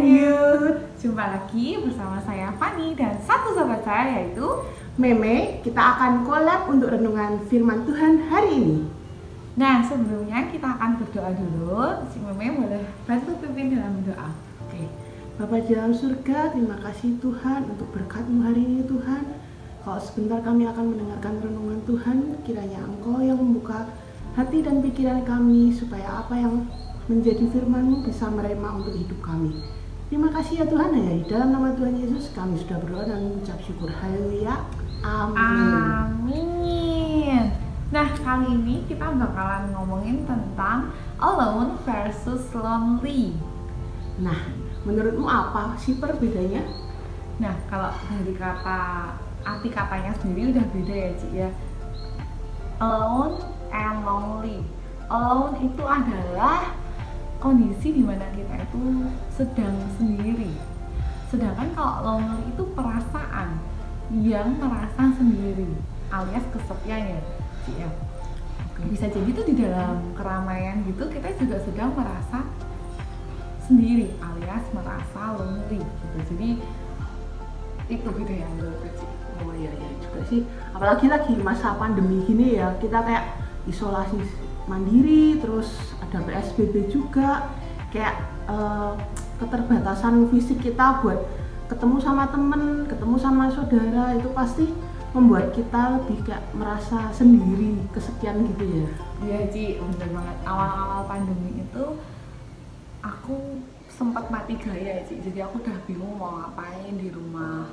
Lanjut. Jumpa lagi bersama saya Fani dan satu sahabat saya yaitu Meme. Kita akan collab untuk renungan firman Tuhan hari ini. Nah, sebelumnya kita akan berdoa dulu. Si Meme boleh bantu pimpin dalam doa. Oke. Bapa di dalam surga, terima kasih Tuhan untuk berkat-Mu hari ini Tuhan. Kalau sebentar kami akan mendengarkan renungan Tuhan, kiranya Engkau yang membuka hati dan pikiran kami supaya apa yang menjadi firman-Mu bisa merema untuk hidup kami. Terima kasih ya Tuhan, ya di dalam nama Tuhan Yesus kami sudah berdoa dan mengucap syukur. Haleluya. Amin. Amin. Nah, kali ini kita bakalan ngomongin tentang alone versus lonely. Nah, menurutmu apa sih perbedaannya? Nah, kalau dari kata arti katanya sendiri udah beda ya Ci ya. Alone and lonely. Alone itu adalah kondisi dimana kita itu sedang sendiri. Sedangkan kalau lonely itu perasaan yang merasa sendiri alias kesepian ya Ci ya. Bisa jadi tuh di dalam keramaian gitu kita juga sedang merasa sendiri alias merasa lonely gitu. Jadi itu beda yang menurut Ci. Oh iya juga sih, apalagi lagi masa pandemi gini ya, kita kayak isolasi mandiri, terus ada PSBB juga, kayak keterbatasan fisik kita buat ketemu sama temen, ketemu sama saudara, itu pasti membuat kita lebih kayak merasa sendiri, kesepian gitu ya. Iya Ci, bener banget. Awal-awal pandemi itu aku sempat mati gaya Ci, jadi aku udah bingung mau ngapain di rumah.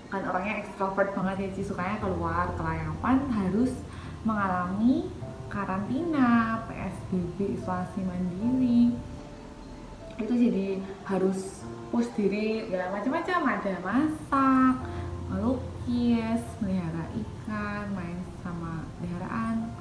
Kan orangnya ekstrovert banget ya Ci, sukanya keluar, kelayapan, harus mengalami karantina, PSBB, isolasi mandiri. Itu jadi harus push diri ya macam-macam, ada masak, melukis, melihara ikan, main sama peliharaan,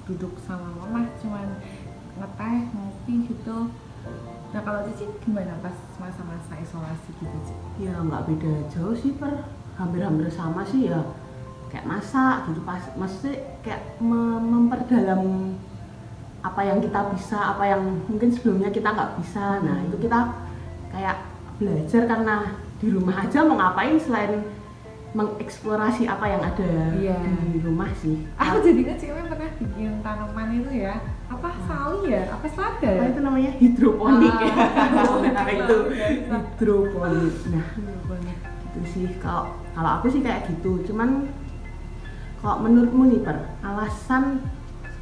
duduk sama mama cuman ngeteh, ngopi gitu. Nah kalau Cici gimana pas masa-masa isolasi gitu Ci? Ya nggak beda jauh sih hampir-hampir sama sih ya, kayak masak gitu, maksudnya kayak memperdalam apa yang kita bisa, apa yang mungkin sebelumnya kita nggak bisa. Nah itu kita kayak belajar karena di rumah aja mau ngapain selain mengeksplorasi apa yang ada di rumah sih. Aku jadi kan cewek pernah bikin tanaman itu ya, apa sali ya, apa selada ya? Apa itu namanya? Hidroponik ya. Nah itu hidroponik. Nah itu sih kalau aku sih kayak gitu. Cuman kalau menurutmu nih alasan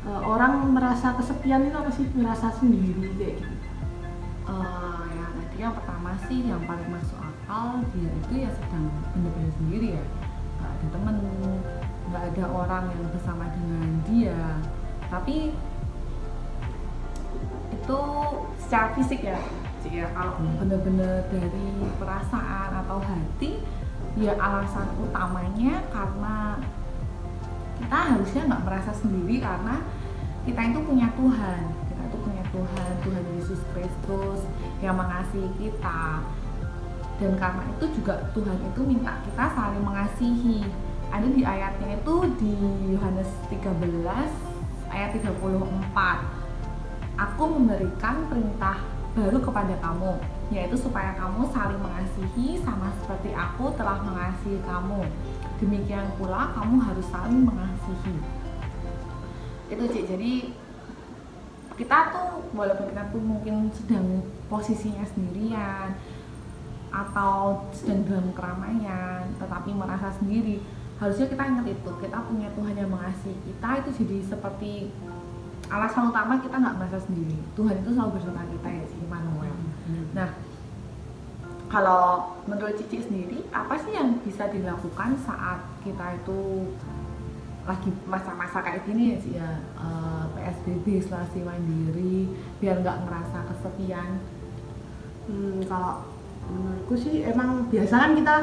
orang merasa kesepian itu apa sih? Merasa sendiri kayak gitu. Yang pertama sih yang paling masuk akal, dia itu ya sedang benar-benar sendiri ya, nggak ada temen, nggak ada orang yang bersama dengan dia. Tapi itu secara fisik ya Ci ya. Kalau benar-benar dari perasaan atau hati, ya alasan utamanya karena kita harusnya nggak merasa sendiri karena kita itu punya Tuhan. Tuhan Yesus Kristus yang mengasihi kita, dan karena itu juga Tuhan itu minta kita saling mengasihi. Ada di ayatnya itu di Yohanes 13 ayat 34, aku memberikan perintah baru kepada kamu, yaitu supaya kamu saling mengasihi sama seperti aku telah mengasihi kamu, demikian pula kamu harus saling mengasihi. Itu Ci, jadi kita tuh walaupun kita tuh mungkin sedang posisinya sendirian atau sedang dalam keramaian tetapi merasa sendiri, harusnya kita ingat itu, kita punya Tuhan yang mengasihi kita. Itu jadi seperti alasan utama kita nggak merasa sendiri. Tuhan itu selalu bersama kita ya si Immanuel. Nah kalau menurut Cici sendiri, apa sih yang bisa dilakukan saat kita itu lagi masa-masa kayak gini ya sih ya, PSBB, isolasi mandiri, biar nggak ngerasa kesepian? Kalau menurutku sih emang biasa kan kita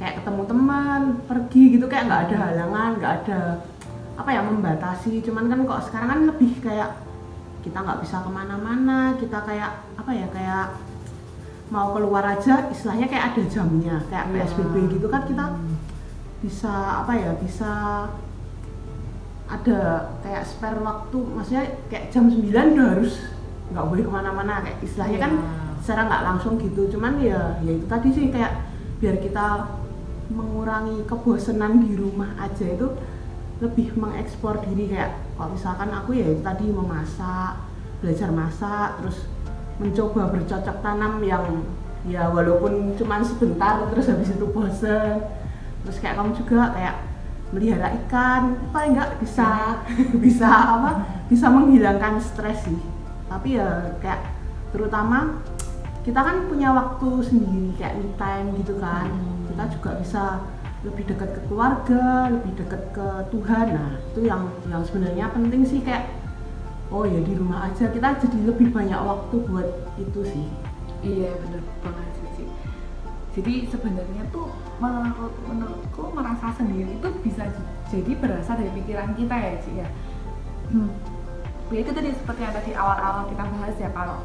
kayak ketemu teman, pergi gitu, kayak nggak ada halangan, nggak ada apa ya membatasi. Cuman kan kok sekarang kan lebih kayak kita nggak bisa kemana-mana, kita kayak apa ya, kayak mau keluar aja istilahnya kayak ada jamnya, kayak PSBB gitu kan, kita bisa apa ya, bisa ada kayak spare waktu, maksudnya kayak jam 9 udah harus nggak boleh kemana-mana, kayak istilahnya kan secara nggak langsung gitu, cuman ya itu tadi sih kayak biar kita mengurangi kebosanan di rumah aja itu lebih mengekspor diri. Kayak kalau misalkan aku ya itu tadi memasak, belajar masak, terus mencoba bercocok tanam yang ya walaupun cuma sebentar terus habis itu bosen. Terus kayak kamu juga kayak melihara ikan, paling nggak bisa bisa menghilangkan stres sih. Tapi ya kayak terutama kita kan punya waktu sendiri kayak me time gitu kan. Kita juga bisa lebih dekat ke keluarga, lebih dekat ke Tuhan. Nah itu yang sebenarnya penting sih, kayak oh ya di rumah aja kita jadi lebih banyak waktu buat itu sih. Iya bener banget sih. Jadi sebenarnya tuh menurutku merasa sendiri itu bisa jadi berasal dari pikiran kita ya Ci ya. Ya itu tadi seperti yang tadi awal-awal kita bahas ya, kalau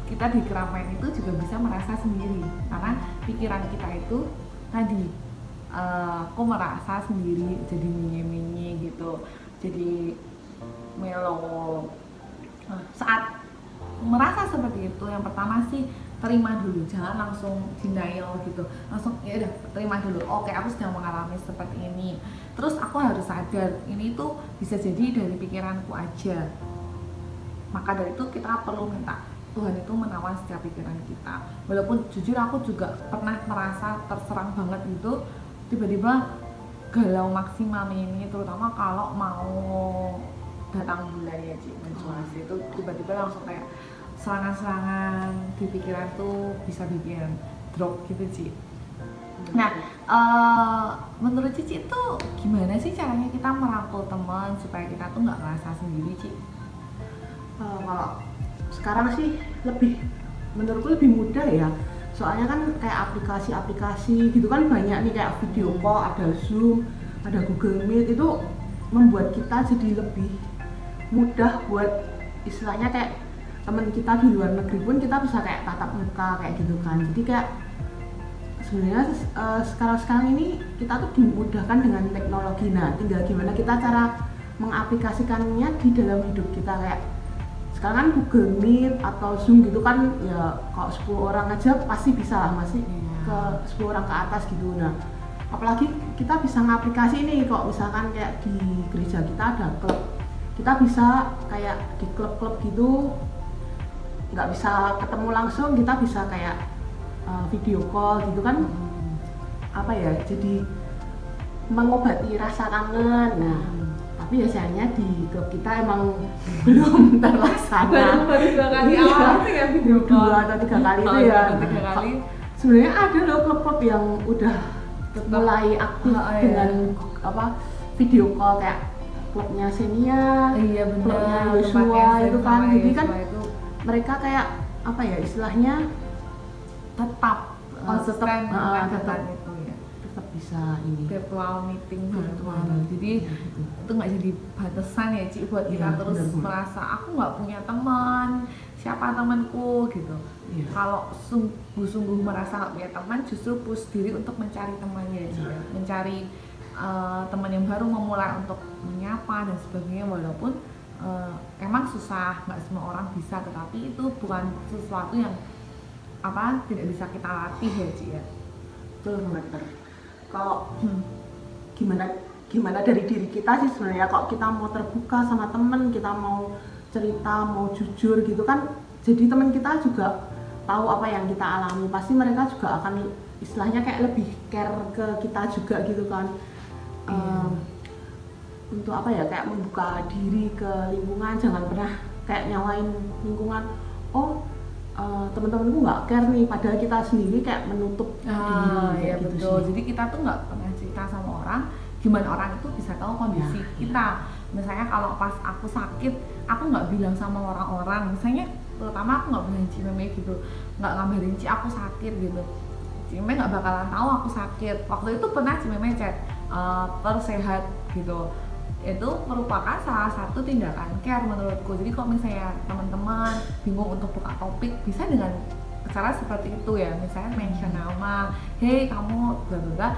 kita di keramaian itu juga bisa merasa sendiri karena pikiran kita itu tadi aku merasa sendiri, jadi menye-menye gitu, jadi melo. Saat merasa seperti itu, yang pertama sih terima dulu, jangan langsung denial gitu, langsung ya udah terima dulu, oke aku sedang mengalami seperti ini, terus aku harus sadar ini tuh bisa jadi dari pikiranku aja. Maka dari itu kita perlu minta Tuhan itu menawan setiap pikiran kita. Walaupun jujur aku juga pernah merasa terserang banget gitu, tiba-tiba galau maksimal ini, terutama kalau mau datang bulan ya Ci, menstruasi itu tiba-tiba langsung kayak serangan-serangan di pikiran tuh bisa bikin drop gitu Ci. Nah, menurut Cici itu gimana sih caranya kita merangkul teman supaya kita tuh nggak ngerasa sendiri Ci? Kalau sekarang sih menurutku lebih mudah ya, soalnya kan kayak aplikasi-aplikasi gitu kan banyak nih, kayak video call, ada Zoom, ada Google Meet, itu membuat kita jadi lebih mudah buat istilahnya kayak teman kita di luar negeri pun kita bisa kayak tatap muka kayak gitu kan. Jadi kayak sebenarnya sekarang ini kita tuh dimudahkan dengan teknologi. Nah tinggal gimana kita cara mengaplikasikannya di dalam hidup kita. Kayak sekarang kan Google Meet atau Zoom gitu kan ya, kalau 10 orang aja pasti bisa lah, masih ke 10 orang ke atas gitu. Nah apalagi kita bisa ngaplikasi ini, kalau misalkan kayak di gereja kita ada klub, kita bisa kayak di klub-klub gitu nggak bisa ketemu langsung, kita bisa kayak video call gitu kan. Apa ya, jadi mengobati rasa kangen. Nah tapi biasanya di klub kita emang belum terlaksana. Baru 2 kali awal ya video call, 2 atau 3 kali itu ya. Sebenarnya ada loh klub-klub yang udah mulai aktif dengan video call, kayak klubnya Senia, klubnya Yosua itu kan. Jadi kan mereka kayak apa ya istilahnya tetap konsisten tetap itu ya, tetap bisa ini virtual meeting virtual. Jadi itu nggak jadi batasan ya Ci buat kita terus merasa aku nggak punya teman, siapa temanku gitu. Kalau sungguh-sungguh merasa nggak punya teman, justru push diri untuk mencari temannya Ci, mencari teman yang baru, memulai untuk menyapa dan sebagainya. Walaupun emang susah, nggak semua orang bisa, tetapi itu bukan sesuatu yang tidak bisa kita latih ya Ci ya. Betul banget. Kalau gimana dari diri kita sih sebenarnya, kalau kita mau terbuka sama temen, kita mau cerita, mau jujur gitu kan, jadi teman kita juga tahu apa yang kita alami, pasti mereka juga akan istilahnya kayak lebih care ke kita juga gitu kan. Untuk apa ya, kayak membuka diri ke lingkungan, jangan pernah kayak nyawain lingkungan, teman-temanku nggak care nih, padahal kita sendiri kayak menutup diri. Ya gitu betul sih. Jadi kita tuh nggak pernah cerita sama orang, gimana orang itu bisa tahu kondisi kita. Misalnya kalau pas aku sakit, aku nggak bilang sama orang-orang, misalnya terutama aku nggak bilang Ci Meme gitu, nggak ngabarin Ci aku sakit gitu, Ci Meme nggak bakalan tahu aku sakit. Waktu itu pernah Ci Meme chat tersehat gitu, itu merupakan salah satu tindakan care menurutku. Jadi kalau misalnya teman-teman bingung untuk buka topik, bisa dengan cara seperti itu ya, misalnya mention nama, hey kamu bla bla bla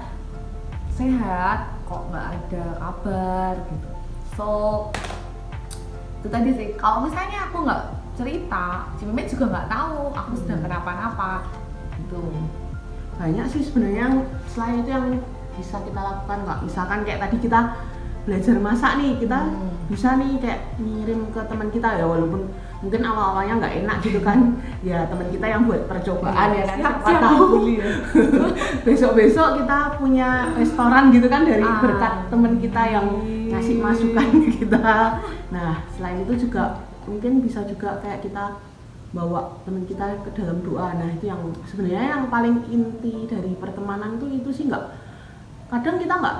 sehat kok, nggak ada kabar gitu. So itu tadi sih, kalau misalnya aku nggak cerita, Ci Meme juga nggak tahu aku sedang kenapa-napa. Itu banyak sih sebenarnya yang selain itu yang bisa kita lakukan kak. Misalkan kayak tadi kita belajar masak nih, kita bisa nih kayak ngirim ke teman kita ya, walaupun mungkin awal-awalnya nggak enak gitu kan ya, teman kita yang buat percobaan ya kan, siapa tahu besok-besok kita punya restoran gitu kan dari berkat teman kita yang ngasih masukan ke kita. Nah selain itu juga mungkin bisa juga kayak kita bawa teman kita ke dalam doa. Nah itu yang sebenarnya yang paling inti dari pertemanan tuh itu sih, nggak, kadang kita nggak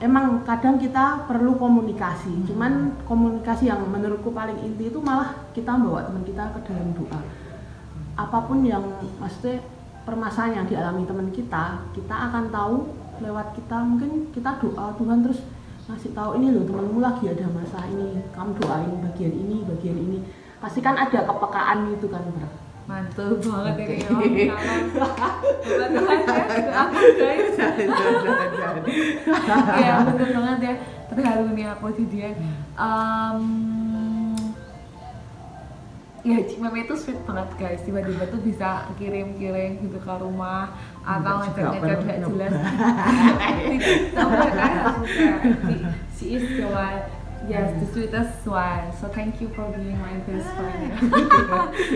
emang kadang kita perlu komunikasi, cuman komunikasi yang menurutku paling inti itu malah kita bawa teman kita ke dalam doa. Apapun yang maksudnya permasalahan yang dialami teman kita akan tahu lewat kita, mungkin kita doa Tuhan terus ngasih tahu, ini loh temanmu lagi ada masalah ini, kamu doain bagian ini, pasti kan ada kepekaan itu kan, Bro. Mantul banget ini ya, betul banget ya, terharu nih aku di dia. Ya Ci Meme itu sweet banget guys, tiba-tiba tuh bisa kirim-kirim gitu ke rumah atau ngechat-ngechat gak jelas. She is the one, yes, the sweetest one. So thank you for being my best friend.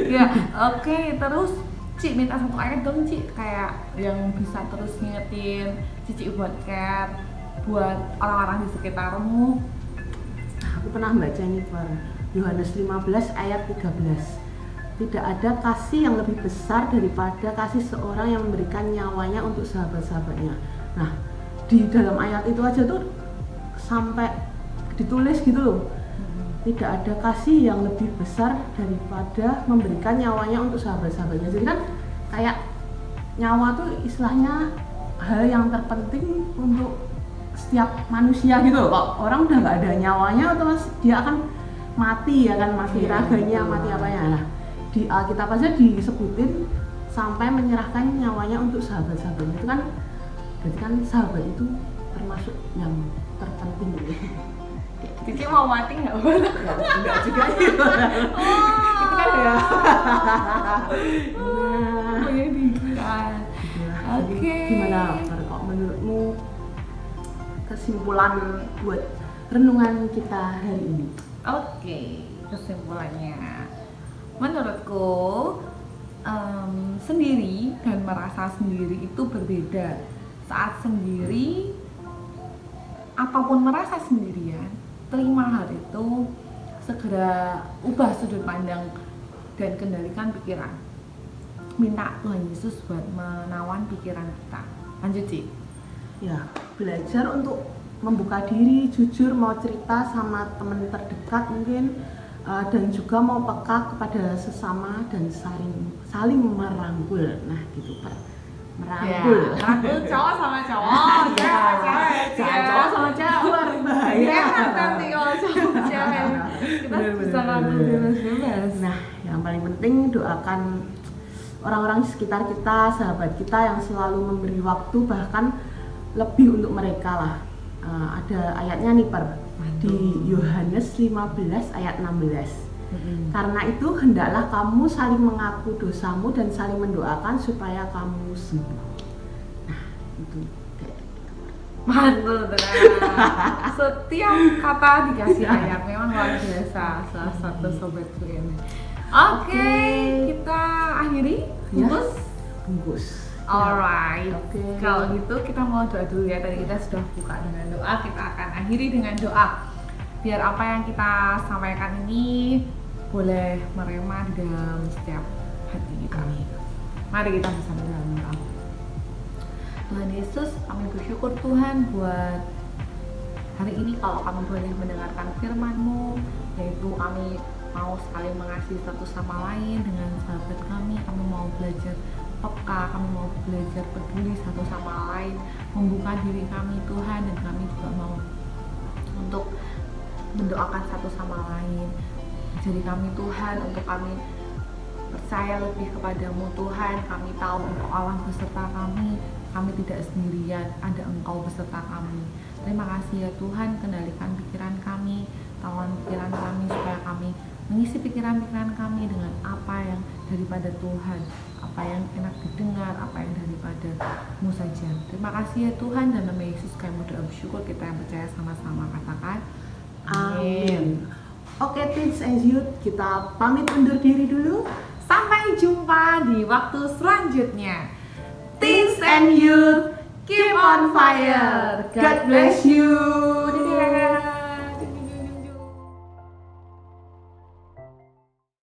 Ya, oke, terus Ci minta satu ayat dong Ci, kayak yang bisa terus ngingetin Cici buat care, buat orang-orang di sekitarmu. Aku pernah baca ini Yohanes 15 ayat 13. Tidak ada kasih yang lebih besar daripada kasih seorang yang memberikan nyawanya untuk sahabat-sahabatnya. Nah, di dalam ayat itu aja tuh sampai ditulis gitu loh. Tidak ada kasih yang lebih besar daripada memberikan nyawanya untuk sahabat-sahabatnya. Jadi kan kayak nyawa tuh istilahnya hal yang terpenting untuk setiap manusia gitu loh. Kalau orang udah nggak ada nyawanya, otomatis dia akan mati ya kan, mati raganya, mati apanya. Nah, di Alkitab aja disebutin sampai menyerahkan nyawanya untuk sahabat-sahabatnya. Itu kan berarti kan sahabat itu termasuk yang terpenting gitu. Cici mau mati nggak boleh? Enggak juga gitu. Itu kan ya. Punya dibilang. Oke. Gimana kok menurutmu kesimpulan buat renungan kita hari ini? Oke, kesimpulannya menurutku sendiri dan merasa sendiri itu berbeda. Saat sendiri, apapun merasa sendirian, terima hal itu, segera ubah sudut pandang dan kendalikan pikiran. Minta Tuhan Yesus buat menawan pikiran kita. Lanjut Ci. Ya, belajar untuk membuka diri, jujur mau cerita sama teman terdekat mungkin, dan juga mau peka kepada sesama dan saling merangkul. Nah gitu Pak, merangkul. Ya, merangkul cowok sama cowok, cewek Jangan cowok sama cewek, bahaya. Nanti kalau sama cewek kita bisa rangkul bebas-bebas. Nah yang paling penting doakan orang-orang di sekitar kita, sahabat kita yang selalu memberi waktu, bahkan lebih untuk mereka lah. Ada ayatnya nih di Yohanes 15 ayat 16. Karena itu hendaklah kamu saling mengaku dosamu dan saling mendoakan supaya kamu sembuh. Nah itu mantul tenang. Setiap kata dikasih ayat memang luar biasa. Salah satu sobatku ini. Oke, kita akhiri bungkus. Alright, Okay. Kalau gitu kita mau doa dulu ya. Tadi kita sudah buka dengan doa, kita akan akhiri dengan doa. Biar apa yang kita sampaikan ini boleh merema di dalam setiap hati kita. Mari kita bersama dalam doa. Tuhan Yesus, kami bersyukur Tuhan buat hari ini kalau kami boleh mendengarkan firman-Mu, yaitu kami mau saling mengasihi satu sama lain dengan sahabat kami mau belajar peka, kami mau belajar peduli satu sama lain, membuka diri kami Tuhan, dan kami juga mau untuk mendoakan satu sama lain. Jadi kami Tuhan, untuk kami percaya lebih kepadamu Tuhan. Kami tahu Engkau Allah beserta kami tidak sendirian, ada Engkau beserta kami. Terima kasih ya Tuhan, kendalikan pikiran kami, tawan pikiran kami supaya kami mengisi pikiran-pikiran kami dengan apa yang daripada Tuhan, apa yang enak didengar, apa yang daripada-Mu saja. Terima kasih ya Tuhan, dan nama Yesus kami berdoa bersyukur, kita yang percaya sama-sama katakan Amin. Oke, Teens and Youth, kita pamit undur diri dulu. sampai jumpa di waktu selanjutnya. Teens and Youth, keep on fire. God bless you.